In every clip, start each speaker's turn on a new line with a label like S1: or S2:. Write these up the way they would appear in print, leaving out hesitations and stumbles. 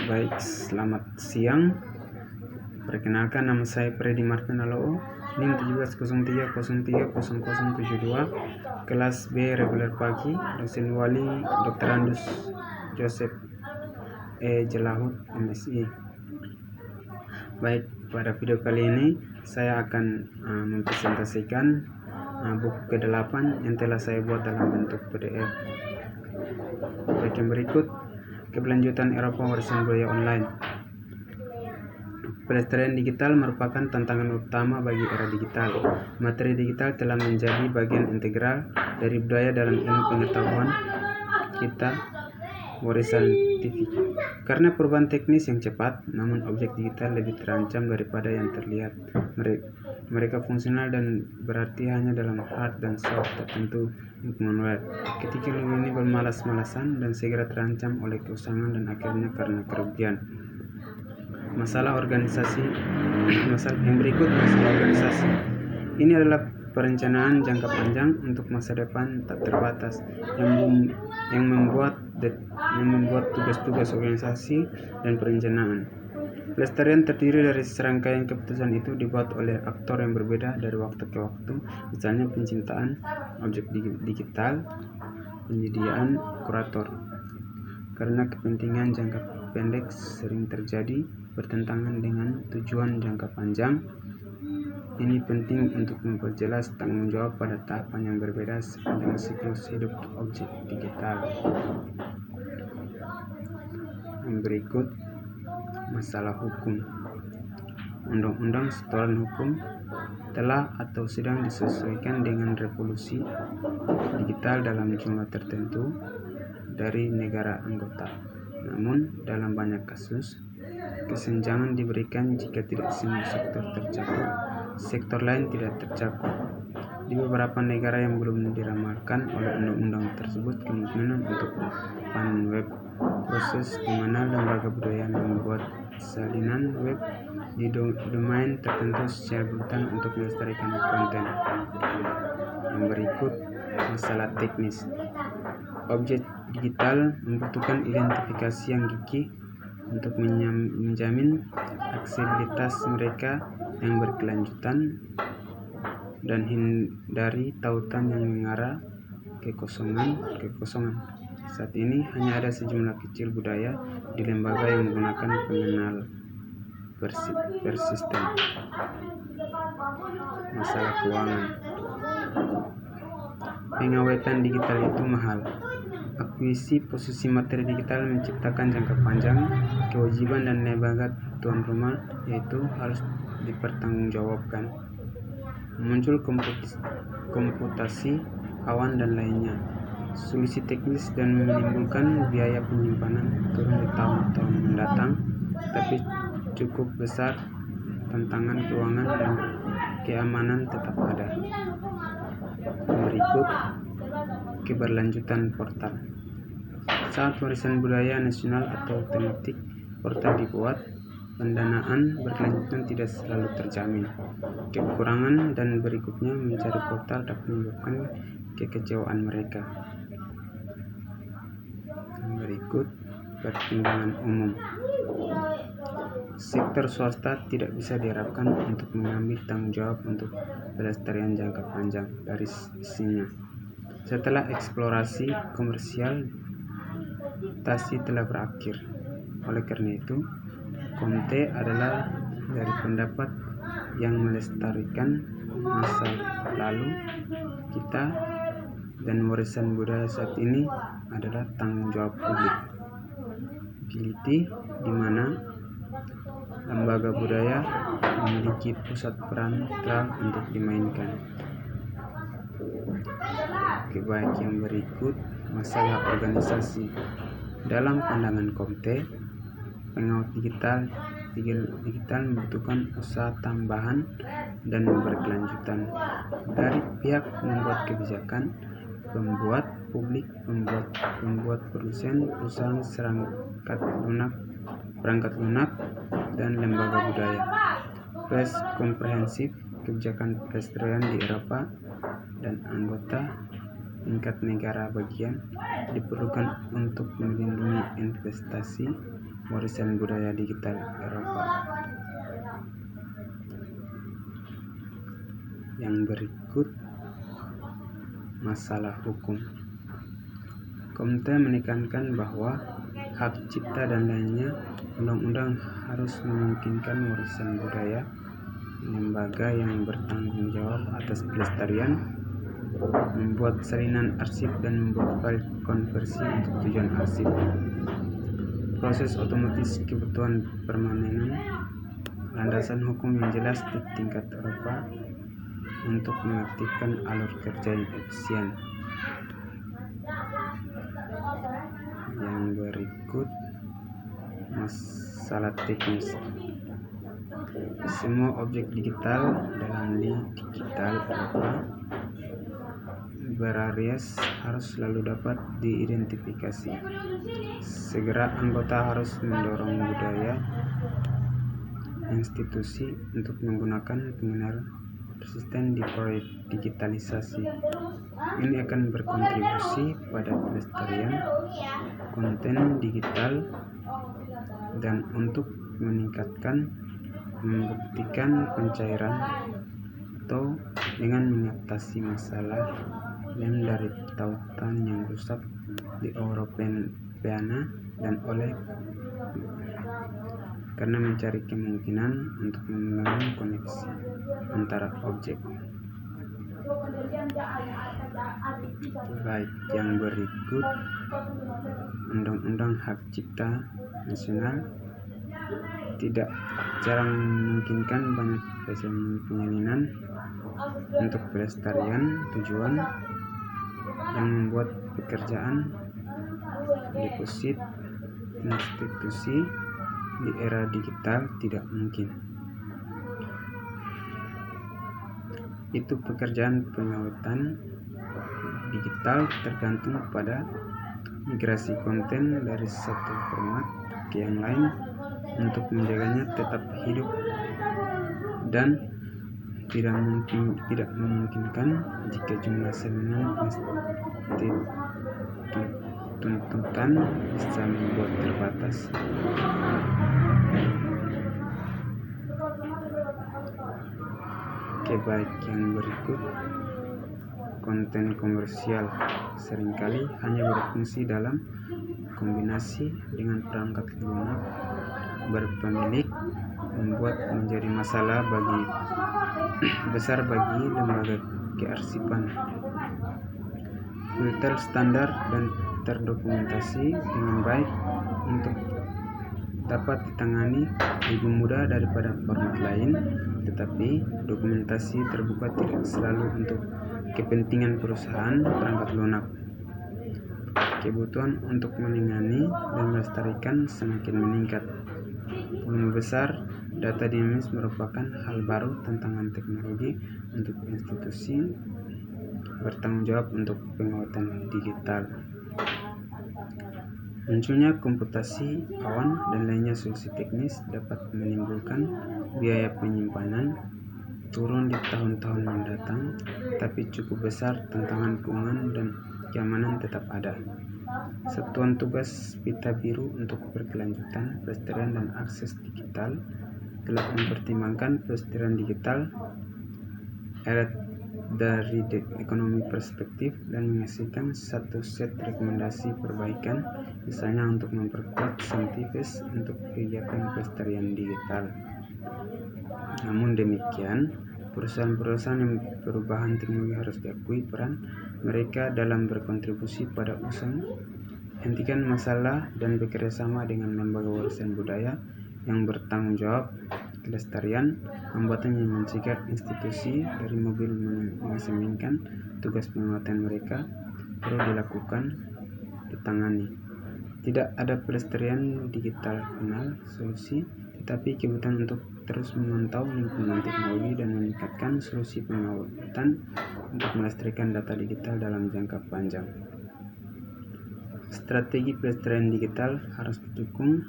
S1: Baik, selamat siang. Perkenalkan, nama saya Freddy Martin Aloo, NIM 1703030072, kelas B reguler pagi, dosen wali Dr. Andus Joseph Jelahut, MSI. Baik, pada video kali ini saya akan mempresentasikan buku ke-8 yang telah saya buat dalam bentuk PDF. Baik, yang berikut keberlanjutan Eropa warisan budaya online. Pelestarian digital merupakan tantangan utama bagi era digital. Materi digital telah menjadi bagian integral dari budaya dalam ilmu pengetahuan kita, warisan TV. Karena perubahan teknis yang cepat, namun objek digital lebih terancam daripada yang terlihat. Mereka fungsional dan berarti hanya dalam hard dan soft tertentu lingkungan web. Ketika lingkungan ini bermalas-malasan dan segera terancam oleh keusangan dan akhirnya karena kerugian. Masalah organisasi. Yang berikut masalah organisasi. Ini adalah perencanaan jangka panjang untuk masa depan tak terbatas yang membuat tugas-tugas organisasi dan perencanaan. Pelestarian terdiri dari serangkaian keputusan itu dibuat oleh aktor yang berbeda dari waktu ke waktu, misalnya penciptaan objek digital, penyediaan kurator. Karena kepentingan jangka pendek sering terjadi bertentangan dengan tujuan jangka panjang. Ini penting untuk memperjelas tanggung jawab pada tahapan yang berbeda sepanjang siklus hidup objek digital. Yang berikut masalah hukum. Undang-undang setoran hukum telah atau sedang disesuaikan dengan revolusi digital dalam jumlah tertentu dari negara anggota. Namun dalam banyak kasus kesenjangan diberikan jika tidak semua sektor lain tidak tercakup. Di beberapa negara yang belum diramalkan oleh undang-undang tersebut, kemungkinan untuk pan-web proses di mana lembaga budaya membuat salinan web di domain tertentu secara brutal untuk melestarikan konten. Yang berikut masalah teknis. Objek digital membutuhkan identifikasi yang gigih untuk menjamin aksesibilitas mereka yang berkelanjutan dan hindari tautan yang mengarah kekosongan. Saat ini hanya ada sejumlah kecil budaya di lembaga yang menggunakan pengenal persisten. Masalah keuangan. Pengawetan digital itu mahal. Akuisisi posisi materi digital menciptakan jangka panjang kewajiban dan lembaga tuan rumah, yaitu harus dipertanggungjawabkan. Muncul komputasi awan dan lainnya. Solusi teknis dan menimbulkan biaya penyimpanan turun di tahun-tahun mendatang, tapi cukup besar. Tantangan keuangan dan keamanan tetap ada. Berikut keberlanjutan portal. Saat warisan budaya nasional atau tematik portal dibuat, pendanaan berkelanjutan tidak selalu terjamin. Kekurangan dan berikutnya mencari portal dapat menyebabkan kekecewaan mereka. Berikut pertimbangan umum. Sektor swasta tidak bisa diharapkan untuk mengambil tanggung jawab untuk pelestarian jangka panjang dari isinya. Setelah eksplorasi komersial telah berakhir. Oleh karena itu, Comte adalah dari pendapat yang melestarikan masa lalu kita dan warisan budaya saat ini adalah tanggung jawab publik. Utility, di mana lembaga budaya memiliki pusat peran netral untuk dimainkan. Baik, yang berikut masalah organisasi. Dalam pandangan Comte, pengaut digital membutuhkan usaha tambahan dan berkelanjutan dari pihak membuat kebijakan, pembuat publik, pembuat produsen, perusahaan perangkat lunak, dan lembaga budaya. Press komprehensif, kebijakan pelestarian di Eropa dan anggota tingkat negara bagian diperlukan untuk melindungi investasi warisan budaya digital Eropa. Yang berikut, masalah hukum. Komite menekankan bahwa hak cipta dan lainnya undang-undang harus memungkinkan warisan budaya, lembaga yang bertanggung jawab atas pelestarian, membuat salinan arsip dan membuat file konversi untuk tujuan arsip. Proses otomatis kebutuhan permanenan, landasan hukum yang jelas di tingkat Eropa untuk mengaktifkan alur kerja yang efisien. Yang berikut, masalah teknis. Semua objek digital dalam digital Eropa beraries harus selalu dapat diidentifikasi. Segera anggota harus mendorong budaya institusi untuk menggunakan pengenal persisten di proyek digitalisasi. Ini akan berkontribusi pada pelestarian konten digital dan untuk membuktikan pencairan atau dengan mengatasi masalah lem dari tautan yang rusak di Europeana dan oleh karena mencari kemungkinan untuk membangun koneksi antara objek. Baik, yang berikut, Undang-Undang Hak Cipta Nasional tidak jarang memungkinkan banyak penyalinan untuk pelestarian tujuan yang membuat pekerjaan deposit institusi di era digital tidak mungkin. Itu pekerjaan pengawatan digital tergantung pada migrasi konten dari satu format ke yang lain untuk menjaganya tetap hidup dan tidak memungkinkan jika jumlah salinan tuntutan bisa membuat terbatas. Baik, yang berikut, konten komersial seringkali hanya berfungsi dalam kombinasi dengan perangkat lunak berpemilik, membuat menjadi masalah besar bagi lembaga kearsipan. Filter standar dan terdokumentasi dengan baik untuk dapat ditangani lebih mudah daripada format lain, tetapi dokumentasi terbuka tidak selalu untuk kepentingan perusahaan perangkat lunak. Kebutuhan untuk menangani dan melestarikan semakin meningkat. Volume besar data dinamis merupakan hal baru tantangan teknologi untuk institusi bertanggung jawab untuk pengawatan digital. Munculnya komputasi awan dan lainnya solusi teknis dapat menimbulkan biaya penyimpanan turun di tahun-tahun mendatang, tapi cukup besar tantangan keuangan dan keamanan tetap ada. Satuan Tugas Pita Biru untuk Berkelanjutan Pelestarian dan Akses Digital telah mempertimbangkan pelestarian digital dari ekonomi perspektif dan menghasilkan satu set rekomendasi perbaikan, misalnya untuk memperkuat saintifis untuk kegiatan pelestarian digital. Namun demikian, perusahaan-perusahaan yang perubahan teknologi harus diakui peran mereka dalam berkontribusi pada usaha hentikan masalah dan bekerjasama dengan lembaga warisan budaya yang bertanggung jawab kelestarian, hambatan yang mencegah institusi dari mobil mengesampingkan tugas penguatan mereka perlu dilakukan ditangani. Tidak ada pelestarian digital final solusi, tetapi kebutuhan untuk terus memantau lingkungan teknologi dan meningkatkan solusi pengawatan untuk melestarikan data digital dalam jangka panjang. Strategi pelestarian digital harus didukung,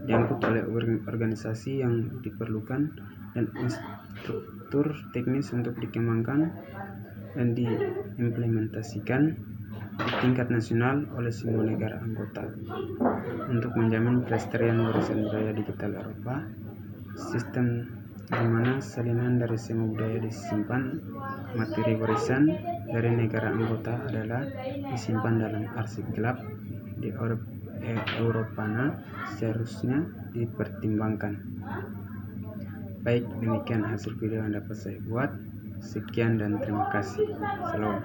S1: diangkut oleh organisasi yang diperlukan dan instruktur teknis untuk dikembangkan dan diimplementasikan di tingkat nasional oleh semua negara anggota. Untuk menjamin pelestarian warisan budaya digital Eropa, sistem di mana salinan dari semua budaya disimpan, materi warisan dari negara anggota adalah disimpan dalam arsip gelap di Europana seharusnya dipertimbangkan. Baik, demikian hasil video yang dapat saya buat. Sekian dan terima kasih. Salam.